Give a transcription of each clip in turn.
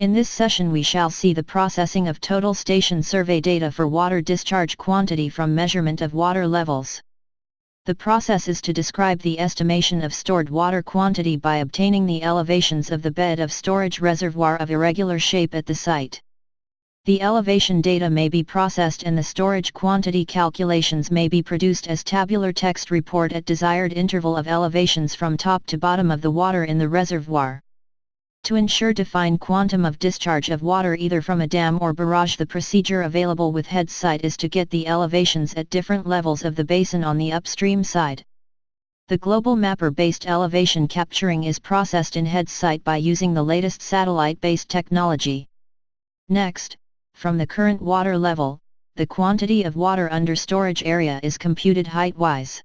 In this session we shall see the processing of total station survey data for water discharge quantity from measurement of water levels. The process is to describe the estimation of stored water quantity by obtaining the elevations of the bed of storage reservoir of irregular shape at the site. The elevation data may be processed and the storage quantity calculations may be produced as tabular text report at desired interval of elevations from top to bottom of the water in the reservoir. To ensure defined quantum of discharge of water either from a dam or barrage, the procedure available with head site is to get the elevations at different levels of the basin on the upstream side. The global mapper-based elevation capturing is processed in head site by using the latest satellite-based technology. Next, from the current water level, the quantity of water under storage area is computed height-wise.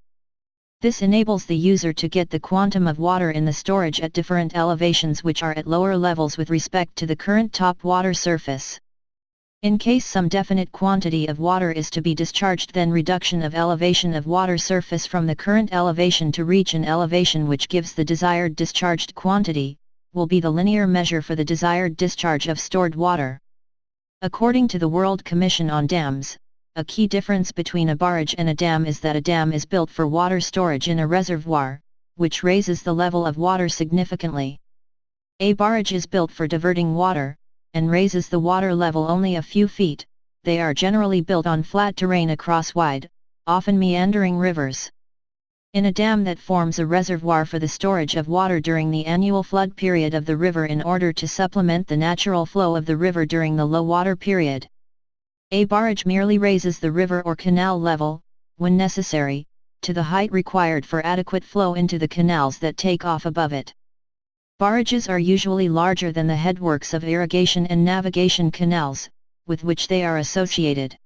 This enables the user to get the quantum of water in the storage at different elevations which are at lower levels with respect to the current top water surface. In case some definite quantity of water is to be discharged, then reduction of elevation of water surface from the current elevation to reach an elevation which gives the desired discharged quantity, will be the linear measure for the desired discharge of stored water. According to the World Commission on Dams, a key difference between a barrage and a dam is that a dam is built for water storage in a reservoir, which raises the level of water significantly. A barrage is built for diverting water, and raises the water level only a few feet. They are generally built on flat terrain across wide, often meandering rivers. In a dam that forms a reservoir for the storage of water during the annual flood period of the river in order to supplement the natural flow of the river during the low water period. A barrage merely raises the river or canal level, when necessary, to the height required for adequate flow into the canals that take off above it. Barrages are usually larger than the headworks of irrigation and navigation canals, with which they are associated.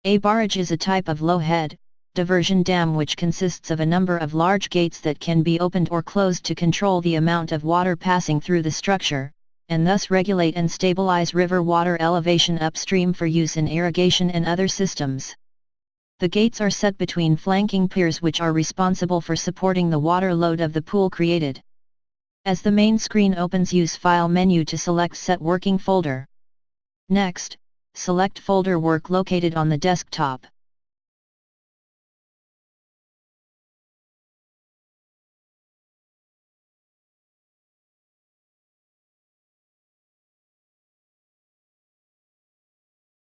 A barrage is a type of low-head, diversion dam which consists of a number of large gates that can be opened or closed to control the amount of water passing through the structure, and thus regulate and stabilize river water elevation upstream for use in irrigation and other systems. The gates are set between flanking piers which are responsible for supporting the water load of the pool created. As the main screen opens, use File menu to select Set Working Folder. Next, select Folder Work located on the desktop.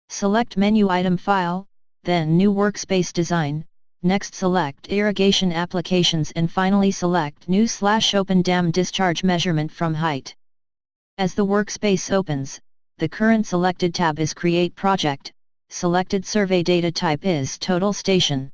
Select Menu Item File, then New Workspace Design, next select Irrigation Applications and finally select New/Open Dam Discharge Measurement from Height. As the workspace opens, the current selected tab is Create Project, selected survey data type is Total Station.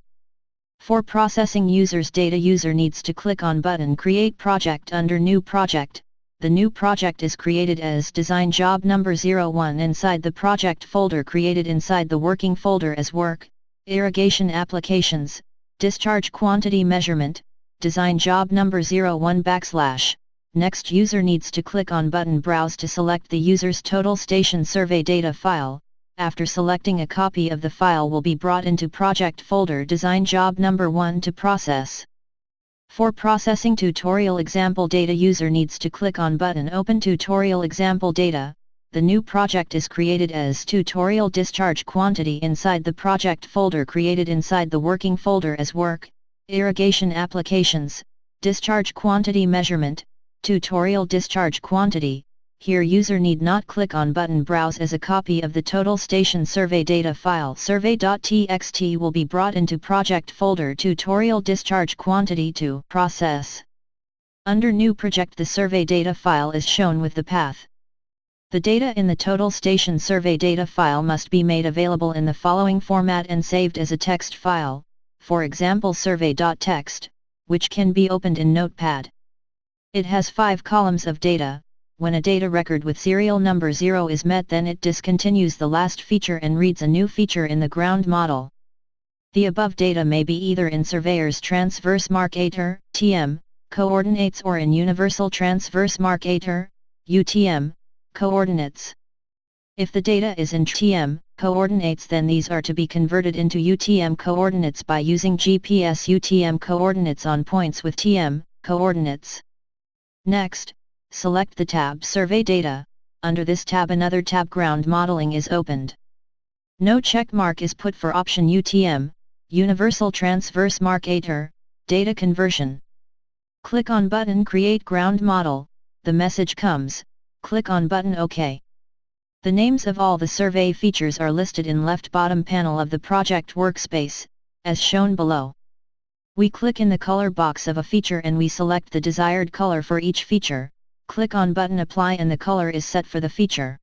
For processing user's data, user needs to click on button Create Project under New Project. The new project is created as Design Job Number 01 inside the project folder created inside the working folder as Work, Irrigation Applications, Discharge Quantity Measurement, Design Job Number 01 /. Next, user needs to click on button Browse to select the user's total station survey data file. After selecting, a copy of the file will be brought into project folder Design Job Number 1 to process. For processing tutorial example data, user needs to click on button Open Tutorial Example Data. The new project is created as Tutorial Discharge Quantity inside the project folder created inside the working folder as Work, Irrigation Applications, Discharge Quantity Measurement, Tutorial Discharge Quantity. Here user need not click on button Browse, as a copy of the total station survey data file survey.txt will be brought into project folder Tutorial Discharge Quantity to process. Under New Project, the survey data file is shown with the path. The data in the total station survey data file must be made available in the following format and saved as a text file, for example survey.txt, which can be opened in Notepad. It has 5 columns of data. When a data record with serial number 0 is met, then it discontinues the last feature and reads a new feature in the ground model. The above data may be either in Surveyor's Transverse Marcator (TM) coordinates or in Universal Transverse Marcator (UTM) coordinates. If the data is in TM coordinates, then these are to be converted into UTM coordinates by using GPS UTM coordinates on points with TM coordinates. Next, select the tab Survey Data, under this tab another tab Ground Modeling is opened. No check mark is put for option UTM, Universal Transverse Markator, Data Conversion. Click on button Create Ground Model, the message comes, click on button OK. The names of all the survey features are listed in left bottom panel of the project workspace, as shown below. We click in the color box of a feature and we select the desired color for each feature, click on button Apply and the color is set for the feature.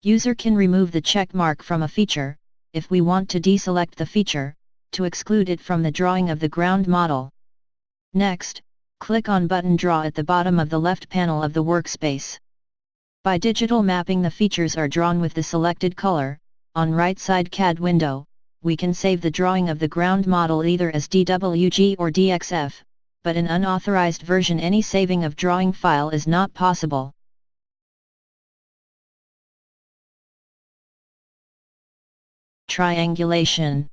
User can remove the check mark from a feature, if we want to deselect the feature, to exclude it from the drawing of the ground model. Next, click on button Draw at the bottom of the left panel of the workspace. By digital mapping the features are drawn with the selected color. On right side CAD window, we can save the drawing of the ground model either as DWG or DXF, but in unauthorized version any saving of drawing file is not possible. Triangulation.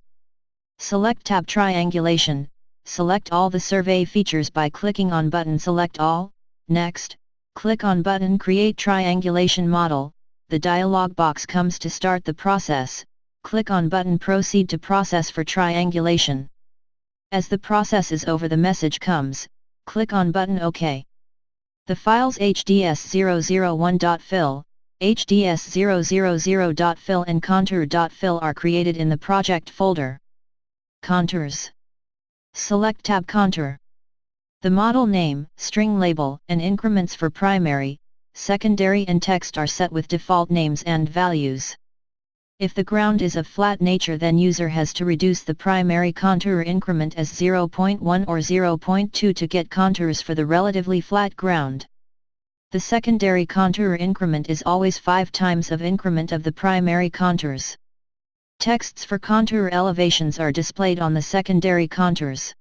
Select tab Triangulation, select all the survey features by clicking on button Select All. Next, click on button Create Triangulation Model, the dialog box comes to start the process, click on button Proceed to process for triangulation. As the process is over the message comes, click on button OK. The files hds001.fill, hds000.fill and contour.fill are created in the project folder. Contours. Select tab Contour. The model name, string label, and increments for primary, secondary and text are set with default names and values. If the ground is of flat nature then user has to reduce the primary contour increment as 0.1 or 0.2 to get contours for the relatively flat ground. The secondary contour increment is always 5 times of increment of the primary contours. Texts for contour elevations are displayed on the secondary contours.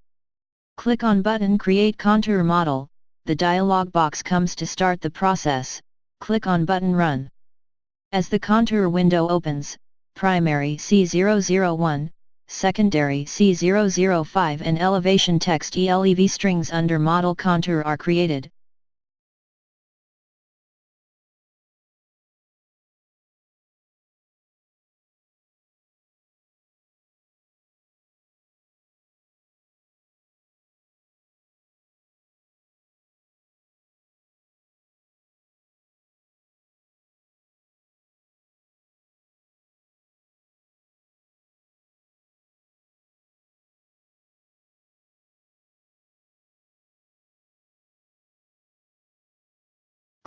Click on button Create Contour Model, the dialog box comes to start the process, click on button Run. As the contour window opens, primary C001, secondary C005 and elevation text ELEV strings under model contour are created.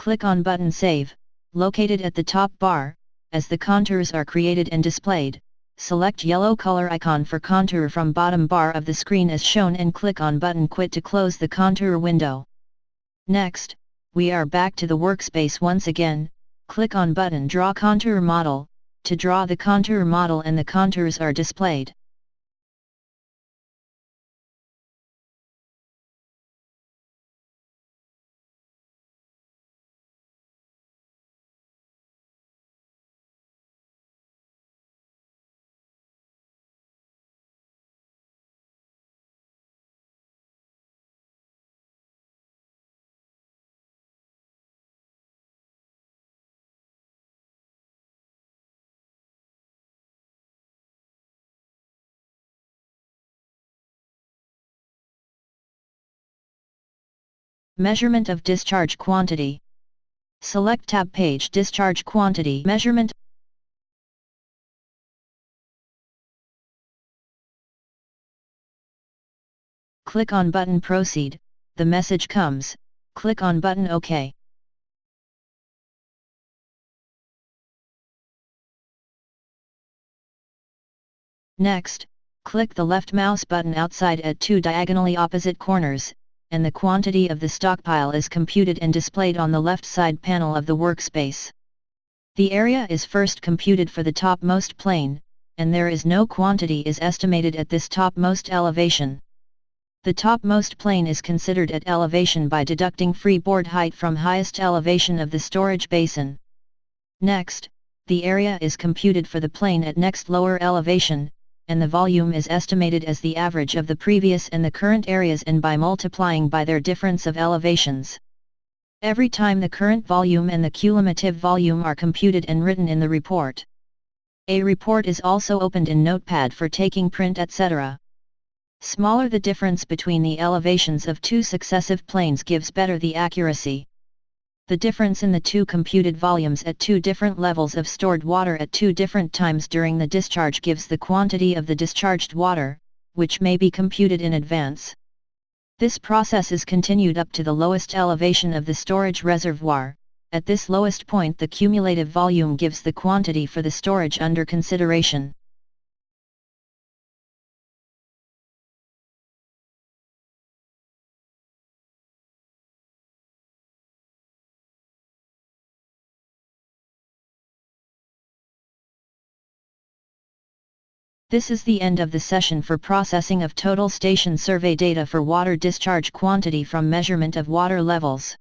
Click on button Save, located at the top bar. As the contours are created and displayed, select yellow color icon for contour from bottom bar of the screen as shown and click on button Quit to close the contour window. Next, we are back to the workspace once again, click on button Draw Contour Model, to draw the contour model and the contours are displayed. Measurement of discharge quantity. Select tab Page Discharge Quantity Measurement. Click on button Proceed, the message comes, click on button OK. Next, click the left mouse button outside at 2 diagonally opposite corners, and the quantity of the stockpile is computed and displayed on the left side panel of the workspace. The area is first computed for the topmost plane, and there is no quantity is estimated at this topmost elevation. The topmost plane is considered at elevation by deducting freeboard height from highest elevation of the storage basin. Next, the area is computed for the plane at next lower elevation, and the volume is estimated as the average of the previous and the current areas and by multiplying by their difference of elevations. every time the current volume and the cumulative volume are computed and written in the report. A report is also opened in Notepad for taking print, etc. Smaller the difference between the elevations of two successive planes gives better the accuracy. The difference in the two computed volumes at two different levels of stored water at two different times during the discharge gives the quantity of the discharged water, which may be computed in advance. This process is continued up to the lowest elevation of the storage reservoir. At this lowest point, the cumulative volume gives the quantity for the storage under consideration. This is the end of the session for processing of total station survey data for water discharge quantity from measurement of water levels.